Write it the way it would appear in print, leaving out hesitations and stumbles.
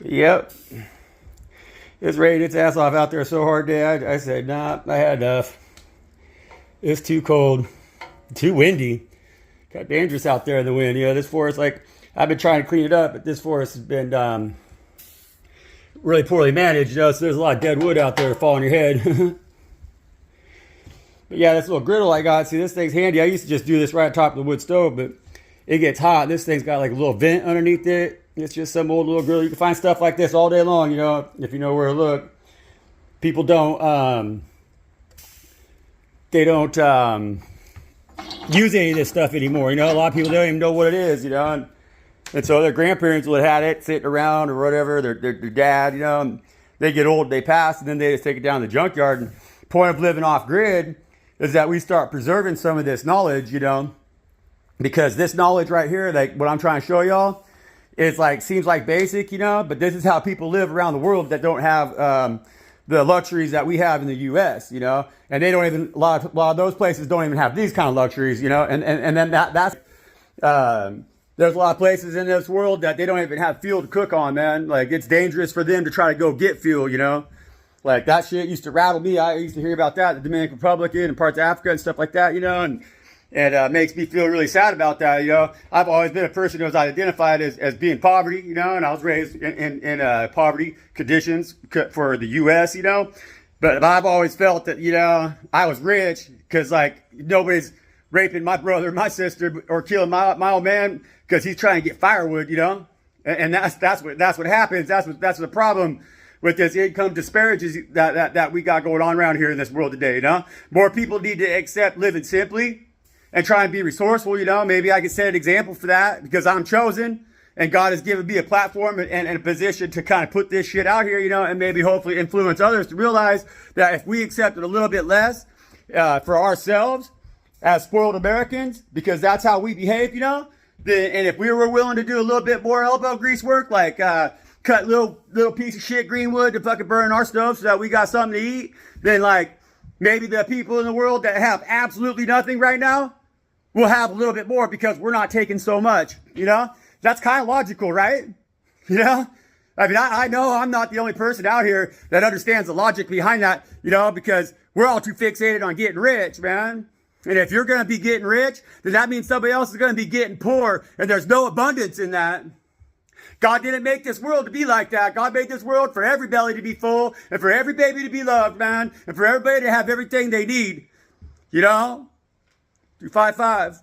Yep. It's rained its ass off out there so hard today. I said, nah, I had enough. It's too cold, too windy. Got dangerous out there in the wind. You know, this forest, like, I've been trying to clean it up, but this forest has been really poorly managed. You know, so there's a lot of dead wood out there to fall on your head. But yeah, this little griddle I got, see, this thing's handy. I used to just do this right on top of the wood stove, but it gets hot. This thing's got like a little vent underneath it. It's just some old little griddle. You can find stuff like this all day long, you know, if you know where to look. People don't, they don't use any of this stuff anymore. You know, a lot of people don't even know what it is, you know. And so their grandparents would have had it sitting around or whatever, their dad, you know. And they get old, they pass, and then they just take it down to the junkyard. And point of living off grid is that we start preserving some of this knowledge, you know, because this knowledge right here, like what I'm trying to show y'all, is like, seems like basic, you know, but this is how people live around the world that don't have the luxuries that we have in the U.S., you know, and they don't even, a lot of those places don't even have these kind of luxuries, you know, and then that's, there's a lot of places in this world that they don't even have fuel to cook on, man. Like, it's dangerous for them to try to go get fuel, you know. Like, that shit used to rattle me. I used to hear about that, the Dominican Republic and parts of Africa and stuff like that, you know, and makes me feel really sad about that, you know. I've always been a person who was identified as being poverty, you know, and I was raised in poverty conditions for the U.S., you know. But I've always felt that, you know, I was rich because, like, nobody's raping my brother, my sister, or killing my old man because he's trying to get firewood, you know. And that's what happens. That's the problem with this income disparities that we got going on around here in this world today, you know? More people need to accept living simply and try and be resourceful, you know? Maybe I can set an example for that because I'm chosen and God has given me a platform and a position to kind of put this shit out here, you know, and maybe hopefully influence others to realize that if we accepted a little bit less for ourselves as spoiled Americans, because that's how we behave, you know? And if we were willing to do a little bit more elbow grease work, like, cut little piece of shit green wood to fucking burn our stove so that we got something to eat, then like maybe the people in the world that have absolutely nothing right now will have a little bit more because we're not taking so much, you know? That's kind of logical, right? You know? I mean, I know I'm not the only person out here that understands the logic behind that, you know, because we're all too fixated on getting rich, man. And if you're going to be getting rich, then that means somebody else is going to be getting poor, and there's no abundance in that. God didn't make this world to be like that. God made this world for every belly to be full and for every baby to be loved, man, and for everybody to have everything they need. You know? 255.